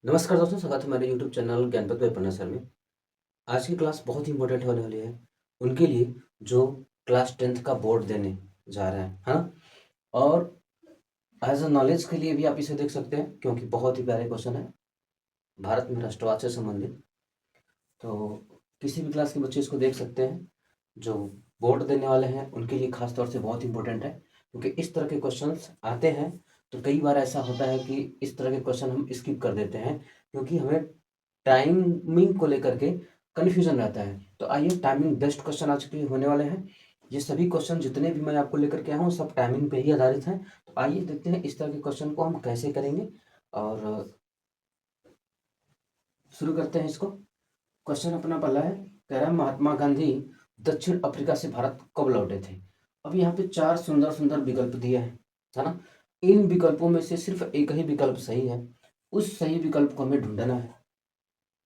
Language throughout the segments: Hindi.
नमस्कार दोस्तों, स्वागत है हमारे यूट्यूब चैनल ज्ञानपथ वेपन्ना सर में। आज की क्लास बहुत ही इंपॉर्टेंट होने वाली है उनके लिए जो क्लास 10th का बोर्ड देने जा रहे हैं, है ना। और एज अ नॉलेज के लिए भी आप इसे देख सकते हैं क्योंकि बहुत ही प्यारे क्वेश्चन है भारत में राष्ट्रवाद से संबंधित। तो किसी भी क्लास के बच्चे इसको देख सकते हैं। जो बोर्ड देने वाले हैं उनके लिए खास तौर से बहुत इंपॉर्टेंट है क्योंकि इस तरह के क्वेश्चंस आते हैं। तो कई बार ऐसा होता है कि इस तरह के क्वेश्चन हम स्किप कर देते हैं क्योंकि हमें टाइमिंग को लेकर के कन्फ्यूजन रहता है। तो आइए, टाइमिंग बेस्ड क्वेश्चन आज के होने वाले हैं। ये सभी क्वेश्चन जितने भी मैं आपको लेकर के आया हूँ सब टाइमिंग पे ही आधारित हैं। तो आइए देखते हैं इस तरह के क्वेश्चन को हम कैसे करेंगे और शुरू करते हैं इसको। क्वेश्चन अपना पहला है, कह रहा है महात्मा गांधी दक्षिण अफ्रीका से भारत कब लौटे थे। अब यहाँ पे चार सुंदर सुंदर विकल्प दिए हैं, है ना। इन विकल्पों में से सिर्फ एक ही विकल्प सही है। उस सही विकल्प को हमें ढूंढना है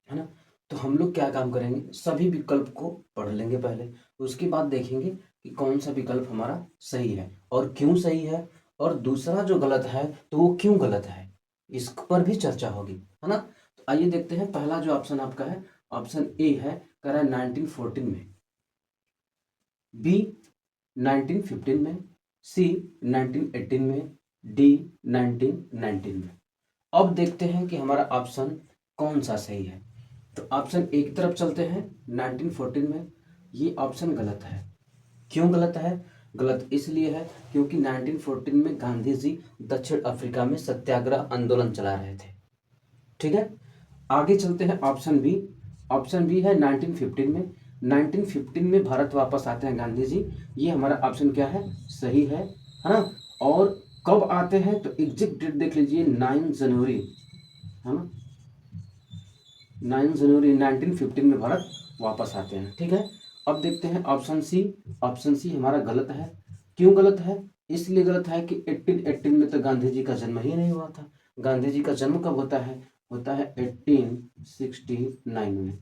ना। तो हम लोग क्या काम करेंगे, सभी विकल्प को पढ़ लेंगे पहले, उसके बाद देखेंगे कि कौन सा विकल्प हमारा सही है और क्यों सही है, और दूसरा जो गलत है तो वो क्यों गलत है, इस पर भी चर्चा होगी, है ना। तो आइए देखते हैं, पहला जो ऑप्शन आपका है, ऑप्शन ए है, कह रहा है 1914 में, बी 1915 में, सी 1918 में, डी 1919 में। अब देखते हैं कि हमारा ऑप्शन कौन सा सही है। तो ऑप्शन ए की तरफ चलते हैं, 1914 में। ये ऑप्शन गलत है। क्यों गलत है? गलत इसलिए है क्योंकि 1914 में गांधी जी दक्षिण अफ्रीका में सत्याग्रह आंदोलन चला रहे थे। ठीक है, आगे चलते हैं ऑप्शन बी। ऑप्शन बी है 1915 में। 1915 में भारत वापस आते हैं गांधी जी। ये हमारा ऑप्शन क्या है, सही है ना। और कब आते हैं तो एग्जैक्ट डेट देख लीजिए, 9 जनवरी, है ना। 9 जनवरी 1915 में भारत वापस आते हैं। ठीक है, अब देखते हैं ऑप्शन सी। ऑप्शन सी हमारा गलत है। क्यों गलत है? इसलिए गलत है कि 1818 में तो गांधी जी का जन्म ही नहीं हुआ था। गांधी जी का जन्म कब होता है? होता है 1869 में।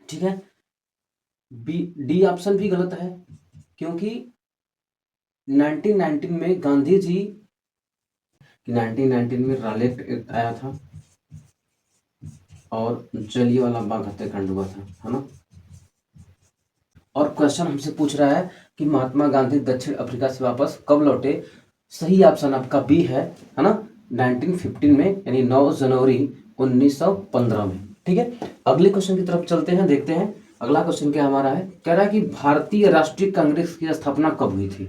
ठीक है, बी डी ऑप्शन भी गलत है क्योंकि 1919 में गांधी जी, 1919 में रॉलेट एक्ट आया था और जलियांवाला बाग हत्याकांड हुआ था, है ना। और क्वेश्चन हमसे पूछ रहा है कि महात्मा गांधी दक्षिण अफ्रीका से वापस कब लौटे। सही ऑप्शन आपका बी है ना, 1915 में, यानी 9 जनवरी 1915 में। ठीक है, अगले क्वेश्चन की तरफ चलते हैं, देखते हैं अगला क्वेश्चन क्या हमारा है। कह रहा है कि भारतीय राष्ट्रीय कांग्रेस की स्थापना कब हुई थी,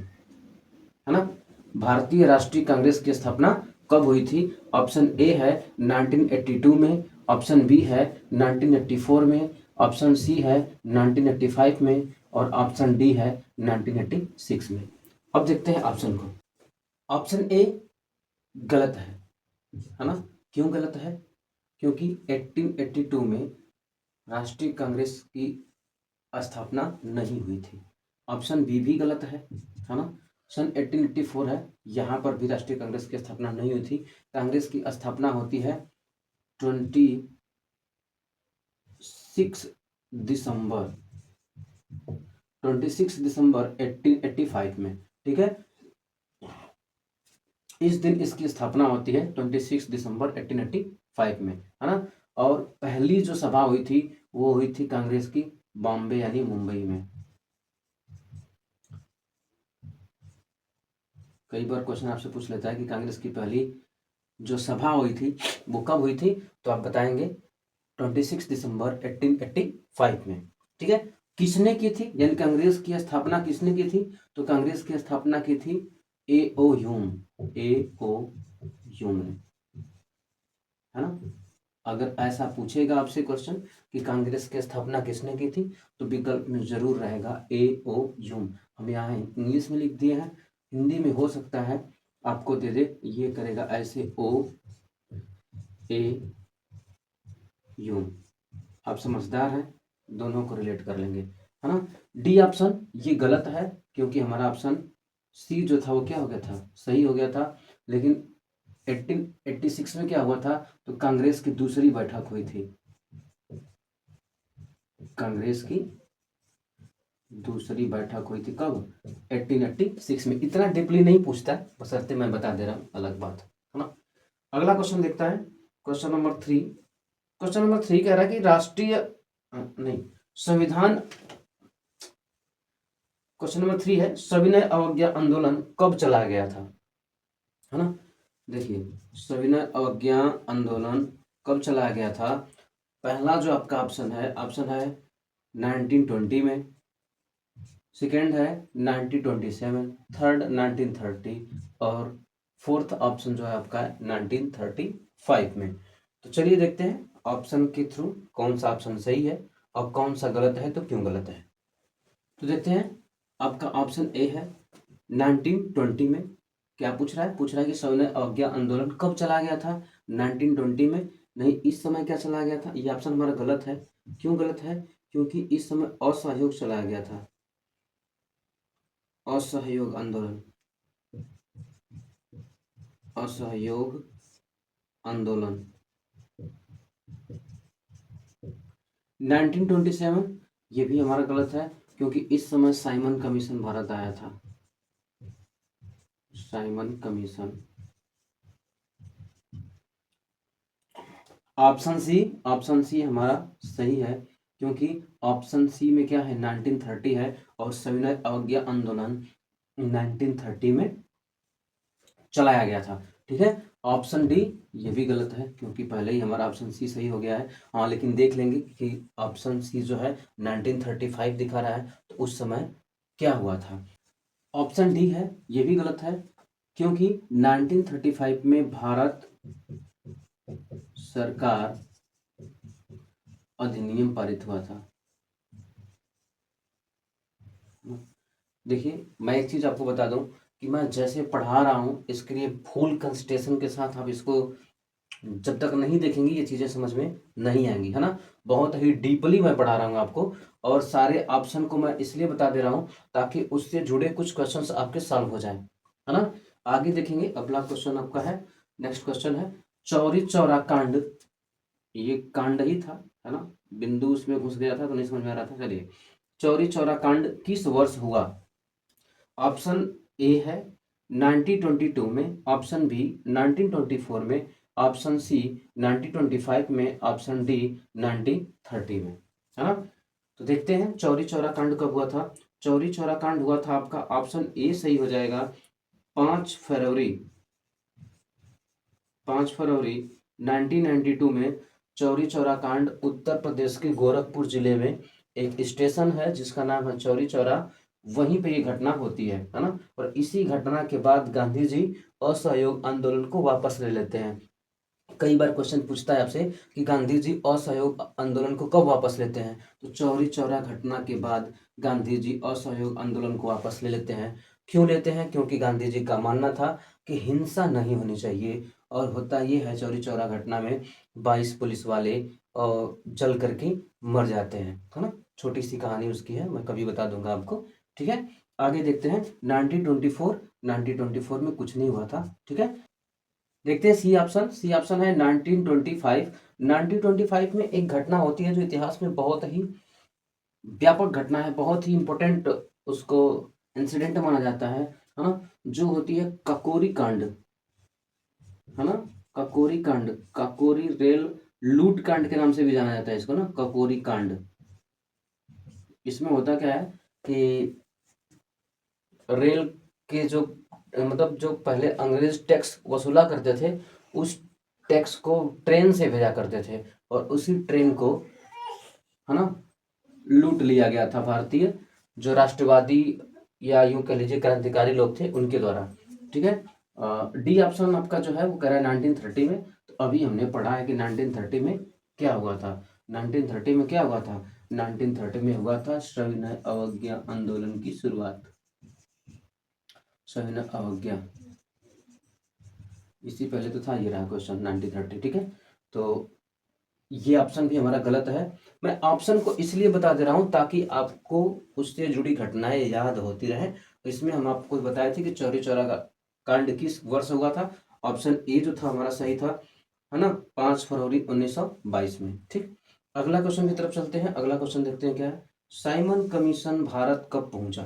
है ना। भारतीय राष्ट्रीय कांग्रेस की स्थापना कब हुई थी? ऑप्शन ए है 1982 में, ऑप्शन बी है 1984 में, ऑप्शन सी है 1985 में, और ऑप्शन डी है 1986 में। अब देखते हैं ऑप्शन को। ऑप्शन ए गलत है ना। क्यों गलत है? क्योंकि 1882 में राष्ट्रीय कांग्रेस की स्थापना नहीं हुई थी। ऑप्शन बी भी गलत है ना। सन 1884 है, यहाँ पर भी राष्ट्रीय कांग्रेस की स्थापना नहीं हुई थी। कांग्रेस की स्थापना होती है 26 दिसंबर 26 दिसंबर 1885 में। ठीक है, इस दिन इसकी स्थापना होती है 26 दिसंबर 1885 में, है ना। और पहली जो सभा हुई थी वो हुई थी कांग्रेस की बॉम्बे यानी मुंबई में। कई बार क्वेश्चन आपसे पूछ लेता है कि कांग्रेस की पहली जो सभा हुई थी वो कब हुई थी, तो आप बताएंगे 26 दिसंबर 1885 में। ठीक है, किसने की थी, यानी कांग्रेस की स्थापना किसने की थी? तो कांग्रेस की स्थापना की थी ए ओ ह्यूम, ए ओ ह्यूम ने, है ना। अगर ऐसा पूछेगा आपसे क्वेश्चन कि कांग्रेस की स्थापना किसने की थी, तो विकल्प में जरूर रहेगा ए ओ ह्यूम। हम यहाँ इंग्लिश में लिख दिए हैं, हिंदी में हो सकता है आपको दे दे, ये करेगा ऐसे ओ ए ह्यूम। आप समझदार हैं, दोनों को रिलेट कर लेंगे, है ना। डी ऑप्शन ये गलत है क्योंकि हमारा ऑप्शन सी जो था वो क्या हो गया था, सही हो गया था। लेकिन 1886 में क्या हुआ था, तो कांग्रेस की दूसरी बैठक हुई थी। कांग्रेस की दूसरी बैठक हुई थी कब? 1886 में। इतना डीपली नहीं पूछता, बशर्ते मैं बता दे रहा हूँ, अलग बात है ना। अगला क्वेश्चन देखता है। क्वेश्चन नंबर 3, क्वेश्चन नंबर 3 कह रहा है कि राष्ट्रीय नहीं संविधान, क्वेश्चन नंबर 3 है सविनय अवज्ञा आंदोलन कब चला गया था, है ना। देखिए सविनय अवज्ञा आंदोलन कब चला गया था। पहला जो आपका ऑप्शन है 1920 में, सेकेंड है 1927, थर्ड 1930 और फोर्थ ऑप्शन जो है आपका 1935 में। तो चलिए देखते हैं ऑप्शन के थ्रू कौन सा ऑप्शन सही है और कौन सा गलत है, तो क्यों गलत है। तो देखते हैं आपका ऑप्शन ए है 1920 में। क्या पूछ रहा है, पूछ रहा है कि सविनय अवज्ञा आंदोलन कब चला गया था, 1920 में। नहीं, इस समय क्या चला गया था, ये ऑप्शन हमारा गलत है। क्यों गलत है, क्योंकि इस समय असहयोग चलाया गया था, असहयोग आंदोलन, असहयोग आंदोलन। 1927 ये भी हमारा गलत है, क्योंकि इस समय साइमन कमीशन भारत आया था, साइमन कमीशन। ऑप्शन सी हमारा सही है, क्योंकि ऑप्शन सी में क्या है 1930 है और सविनय अवज्ञा आंदोलन 1930 में चलाया गया था। ठीक है, ऑप्शन डी ये भी गलत है, क्योंकि पहले ही हमारा ऑप्शन सी सही हो गया है। हाँ, लेकिन देख लेंगे कि ऑप्शन सी जो है 1935 दिखा रहा है, तो उस समय क्या हुआ था। ऑप्शन डी है ये भी गलत है, क्योंकि 1935 में भारत सरकार अधिनियम पारित हुआ था। देखिए मैं एक चीज आपको बता दूं कि मैं जैसे पढ़ा रहा हूं इसके लिए फुल कंसंट्रेशन के साथ आप इसको जब तक नहीं देखेंगे ये चीजें समझ में नहीं आएंगी, है ना। बहुत ही डीपली मैं पढ़ा रहा हूँ आपको, और सारे ऑप्शन को मैं इसलिए बता दे रहा हूँ ताकि उससे जुड़े कुछ क्वेश्चंस आपके सॉल्व हो जाए, है ना। आगे देखेंगे, अगला क्वेश्चन आपका है, नेक्स्ट क्वेश्चन है चौरी चौरा कांड। ये कांड ही था, है ना, बिंदु उसमें घुस गया था तो नहीं समझ में आ रहा था। चलिए, चौरी चौरा कांड किस वर्ष हुआ। ऑप्शन ए है 1922 में, ऑप्शन बी 1924 में, ऑप्शन सी 1925 में, ऑप्शन डी 1930 में, है ना। तो देखते हैं चौरी चौरा कांड कब हुआ था। चौरी चौरा कांड हुआ था आपका ऑप्शन ए सही हो जाएगा 5 फरवरी 5 फरवरी 1992 में। चौरी चौरा कांड उत्तर प्रदेश के गोरखपुर जिले में एक स्टेशन है जिसका नाम है चौरी चौरा, वहीं पे ये घटना होती है ना। और इसी घटना के बाद गांधी जी असहयोग आंदोलन को वापस ले लेते हैं। कई बार क्वेश्चन पूछता है आपसे कि गांधी जी असहयोग आंदोलन को कब वापस लेते हैं, तो चौरी चौरा घटना के बाद गांधी जी असहयोग आंदोलन को वापस ले लेते हैं। क्यों लेते हैं, क्योंकि गांधी जी का मानना था कि हिंसा नहीं होनी चाहिए। और होता ये है चौरी चौरा घटना में 22 पुलिस वाले जल करके मर जाते हैं, है ना। छोटी सी कहानी उसकी है, मैं कभी बता दूंगा आपको। ठीक है, आगे देखते हैं 1924 में कुछ नहीं हुआ था। ठीक है, देखते हैं सी ऑप्शन है 1925। 1925 में एक घटना होती है जो इतिहास में बहुत ही व्यापक घटना है, बहुत ही इंपॉर्टेंट उसको इंसिडेंट माना जाता है ना, जो होती है ककोरी कांड, है ना। ककोरी कांड, ककोरी रेल लूट कांड के नाम से भी जाना जाता है इसको ना, ककोरी कांड। इसमें होता क्या है कि रेल के जो मतलब जो पहले अंग्रेज टैक्स वसूला करते थे, उस टैक्स को ट्रेन से भेजा करते थे, और उसी ट्रेन को, है ना, लूट लिया गया था भारतीय जो राष्ट्रवादी या यूं कह लीजिए क्रांतिकारी लोग थे उनके द्वारा। ठीक है, डी ऑप्शन आपका जो है वो कह रहा है 1930 में। तो अभी हमने पढ़ा है कि 1930 में क्या हुआ था। 1930 में क्या हुआ था, 1930 में हुआ था सविनय अवज्ञा आंदोलन की शुरुआत, सविनय अवज्ञा। इससे पहले तो था, ये रहा क्वेश्चन 1930। ठीक है, तो ये ऑप्शन भी हमारा गलत है। मैं ऑप्शन को इसलिए बता दे रहा हूं ताकि आपको उससे जुड़ी घटनाएं याद होती रहे। तो इसमें हम आपको बताए थे कि चौरी चौरा का कांड किस वर्ष हुआ था। ऑप्शन ए जो था हमारा सही था, है ना, 5 फरवरी 1922 में। ठीक, अगला क्वेश्चन की तरफ चलते हैं। अगला क्वेश्चन देखते हैं क्या है, साइमन कमीशन भारत कब पहुंचा।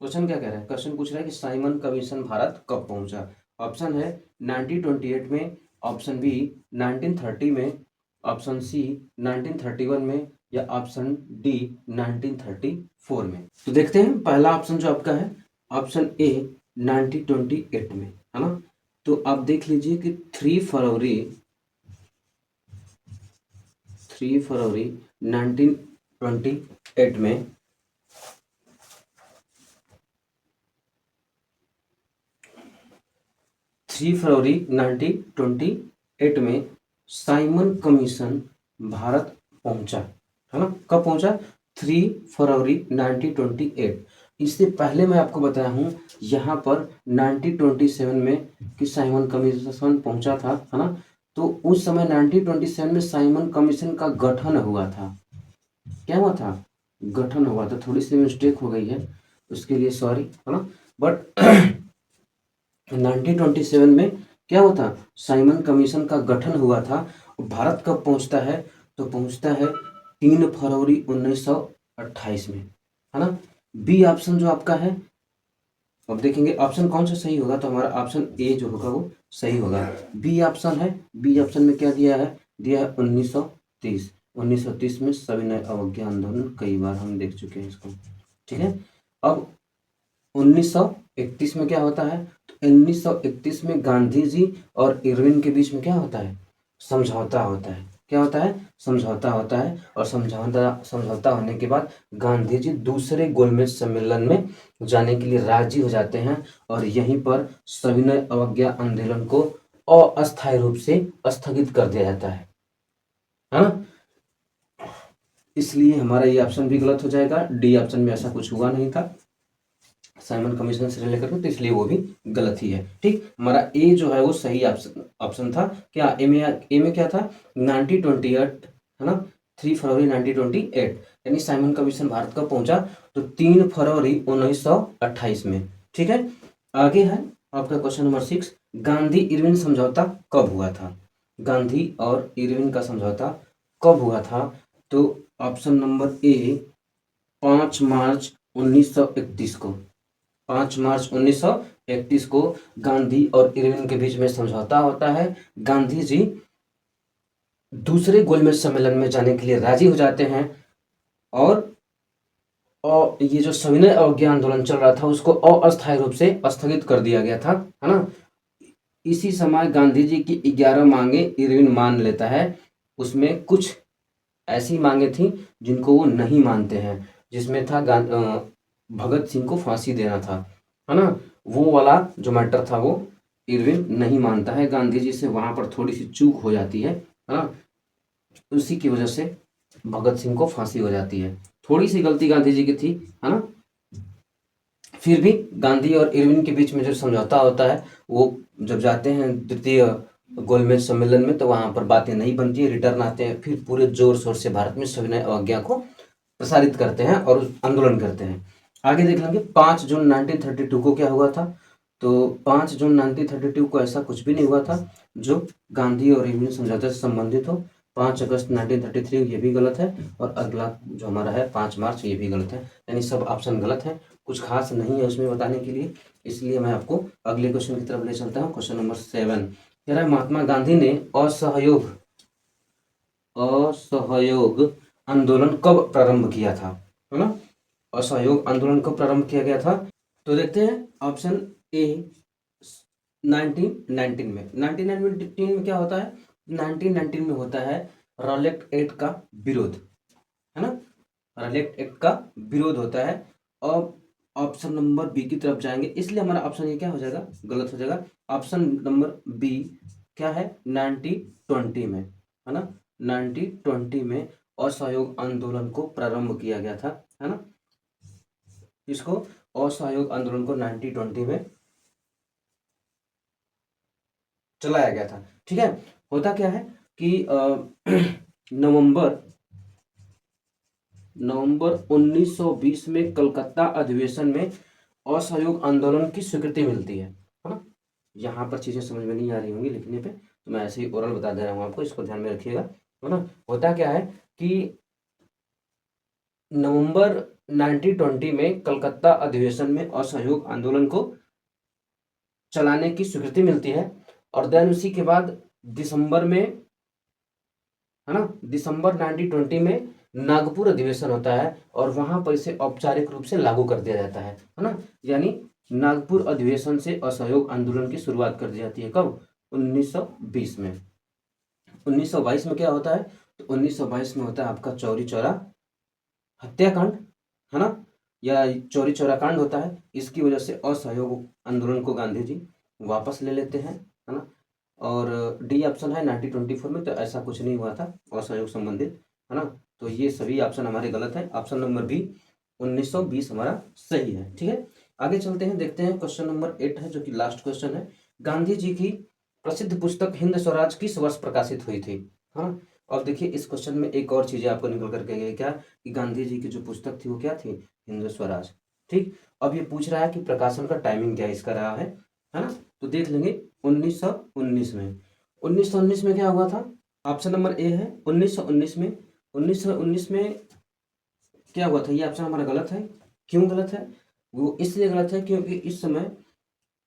क्वेश्चन क्या कह रहा है, क्वेश्चन पूछ रहा है कि साइमन कमीशन भारत कब पहुंचा। ऑप्शन है 1928 में, ऑप्शन बी 1930 में, ऑप्शन सी 1931 में, या ऑप्शन डी 1934 में। तो देखते हैं पहला ऑप्शन जो आपका है ऑप्शन ए 1928 में, है ना। तो आप देख लीजिए कि 3 फरवरी 1928 में 3 फरवरी 1928 में साइमन कमीशन भारत पहुंचा, है ना। कब पहुंचा? 3 फरवरी 1928। इससे पहले मैं आपको बताया हूं यहाँ पर 1927 में कि साइमन कमीशन पहुंचा था, है ना। तो उस समय 1927 में साइमन कमीशन का गठन हुआ था। क्या हुआ था? गठन हुआ था। थोड़ी सी मिस्टेक हो गई है, उसके लिए सॉरी, है ना। बट 1927 में क्या हुआ था? साइमन कमीशन का गठन हुआ था। भारत कब पहुंचता है? तो पहुंचता है 3 फरवरी 1928 में, है ना। बी ऑप्शन जो आपका है, अब देखेंगे ऑप्शन कौन सा सही होगा। तो हमारा ऑप्शन ए जो होगा वो सही होगा। बी ऑप्शन है, बी ऑप्शन में क्या दिया है? दिया है 1930। 1930 में सविनय अवज्ञा आंदोलन, कई बार हम देख चुके हैं इसको, ठीक है। अब 1931 में क्या होता है? तो 1931 में गांधी जी और इरविन के बीच में क्या होता है? समझौता होता है। क्या होता है? समझौता होता है। और समझौता होने के बाद गांधी जी दूसरे गोलमेज सम्मेलन में जाने के लिए राजी हो जाते हैं और यहीं पर सविनय अवज्ञा आंदोलन को अस्थायी रूप से स्थगित कर दिया जाता है ना। इसलिए हमारा ये ऑप्शन भी गलत हो जाएगा। डी ऑप्शन में ऐसा कुछ हुआ नहीं था साइमन कमीशन से रिलेटेड करके, तो इसलिए वो भी गलत ही है। ठीक, हमारा ए जो है वो सही ऑप्शन था। क्या ए में क्या था? 1928, है ना। 3 फरवरी 1928, यानी साइमन कमीशन भारत कब पहुंचा? तो 3 फरवरी 1928 में। ठीक है, आगे है आपका क्वेश्चन नंबर 6। गांधी इरविन समझौता कब हुआ था? गांधी और इरविन का समझौता कब हुआ था? तो ऑप्शन नंबर ए 5 मार्च 1931 को, 5 मार्च 1931 को गांधी और इरविन के बीच में समझौता होता है। गांधी जी दूसरे गोलमेज सम्मेलन में जाने के लिए राजी हो जाते हैं और ये जो सविनय अवज्ञा आंदोलन चल रहा था उसको अस्थायी रूप से स्थगित कर दिया गया था, है ना। इसी समय गांधी जी की 11 मांगे इरविन मान लेता है। उसमें कुछ ऐसी मांगे थी जिनको वो नहीं मानते हैं, जिसमें था भगत सिंह को फांसी देना था, है ना। वो वाला जो मैटर था वो इरविन नहीं मानता है। गांधी जी से वहां पर थोड़ी सी चूक हो जाती है ना। उसी की वजह से भगत सिंह को फांसी हो जाती है। थोड़ी सी गलती गांधी जी की थी, है ना। फिर भी गांधी और इरविन के बीच में जो समझौता होता है वो जब जाते हैं द्वितीय गोलमेज सम्मेलन में तो वहां पर बातें नहीं बनती है, रिटर्न आते हैं, फिर पूरे जोर शोर से भारत में सविनय अवज्ञा को प्रसारित करते हैं और आंदोलन करते हैं। आगे देख लेंगे 5 जून 1932 को क्या हुआ था। तो 5 जून 1932 को ऐसा कुछ भी नहीं हुआ था जो गांधी और इरविन समझौते से संबंधित हो। 5 अगस्त 1933 ये भी गलत है और अगला जो हमारा है 5 मार्च ये भी गलत है, यानी सब ऑप्शन गलत है। कुछ खास नहीं है उसमें बताने के लिए, इसलिए मैं आपको अगले क्वेश्चन की तरफ ले चलता हूँ। क्वेश्चन नंबर 7 कह रहा है महात्मा गांधी ने असहयोग आंदोलन कब प्रारंभ किया था, है ना। असहयोग आंदोलन कब प्रारंभ किया गया था? तो देखते हैं ऑप्शन ए 1919 में। 1919 में क्या होता है? 1919 में होता है रॉलेट एक्ट का विरोध, है ना। रॉलेट एक्ट का विरोध होता है। अब ऑप्शन नंबर बी की तरफ जाएंगे, इसलिए हमारा ऑप्शन ये क्या हो जाएगा? गलत हो जाएगा। ऑप्शन नंबर बी क्या है? 1920 में, है ना। 1920 में असहयोग आंदोलन को प्रारंभ किया गया था, है ना। इसको असहयोग आंदोलन को 1920 में चलाया गया था। ठीक है, होता क्या है कि नवंबर 1920 में कलकत्ता अधिवेशन में असहयोग आंदोलन की स्वीकृति मिलती है ना। यहाँ पर चीजें समझ में नहीं आ रही होंगी लिखने पे, तो मैं ऐसे ही ओरल बता दे रहा हूँ आपको, इसको ध्यान में रखिएगा, है ना। होता क्या है कि नवंबर 1920 में कलकत्ता अधिवेशन में असहयोग आंदोलन को चलाने की स्वीकृति मिलती है और देन उसी के बाद दिसंबर में, है ना, दिसंबर 1920 में नागपुर अधिवेशन होता है और वहां पर इसे औपचारिक रूप से लागू कर दिया जाता है ना। यानी नागपुर अधिवेशन से असहयोग आंदोलन की शुरुआत कर दी जाती है। कब? 1920 में। 1922 में क्या होता है? तो 1922 में होता है आपका चौरी चौरा हत्याकांड, है ना, या चौरी चौरा कांड होता है। इसकी वजह से असहयोग आंदोलन को गांधी जी वापस ले लेते हैं, है ना। और डी ऑप्शन है 1924 में, तो ऐसा कुछ नहीं हुआ था असहयोग संबंधित, है ना। तो ये सभी ऑप्शन हमारे गलत है। ऑप्शन नंबर बी 1920 हमारा सही है। ठीक है, आगे चलते हैं, देखते हैं क्वेश्चन नंबर 8 है जो कि लास्ट क्वेश्चन है। गांधी जी की प्रसिद्ध पुस्तक हिंद स्वराज किस वर्ष प्रकाशित हुई थी? हाँ, और देखिए इस क्वेश्चन में एक और चीजें आपको निकल करके गई क्या, कि गांधी जी की जो पुस्तक थी वो क्या थी? हिंद स्वराज। ठीक, अब ये पूछ रहा है कि प्रकाशन का टाइमिंग क्या इसका रहा है ना। तो देख लेंगे 1919 में। 1919 में क्या हुआ था? ऑप्शन नंबर ए है 1919 में। 1919 में क्या हुआ था? ये ऑप्शन हमारा गलत है। क्यों गलत है? वो इसलिए गलत है क्योंकि इस समय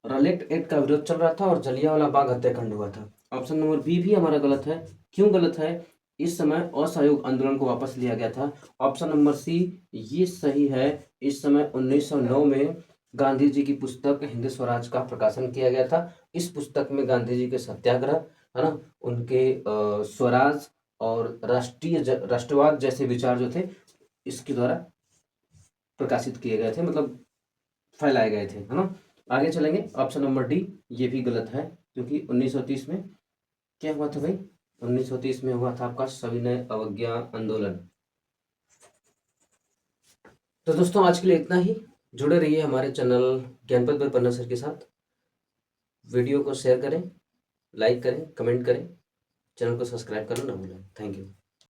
रॉलेट एक्ट का विरोध चल रहा था और जलियांवाला बाग हत्याकांड हुआ था। ऑप्शन नंबर बी भी हमारा गलत है। क्यों गलत है? इस समय असहयोग आंदोलन को वापस लिया गया था। ऑप्शन नंबर सी ये सही है। इस समय 1909 में गांधी जी की पुस्तक हिंद स्वराज का प्रकाशन किया गया था। इस पुस्तक में गांधी जी के सत्याग्रह, है ना, उनके स्वराज और राष्ट्रवाद जैसे विचार जो थे इसके द्वारा प्रकाशित किए गए थे, मतलब फैलाए गए थे, है ना। आगे चलेंगे, ऑप्शन नंबर डी ये भी गलत है क्योंकि 1930 में क्या हुआ था भाई? 1930 में हुआ था आपका सविनय अवज्ञा आंदोलन। तो दोस्तों आज के लिए इतना ही। जुड़े रहिए हमारे चैनल ज्ञानपथ बाय पन्ना सर के साथ। वीडियो को शेयर करें, लाइक करें, कमेंट करें, चैनल को सब्सक्राइब करना ना भूलें। Thank you.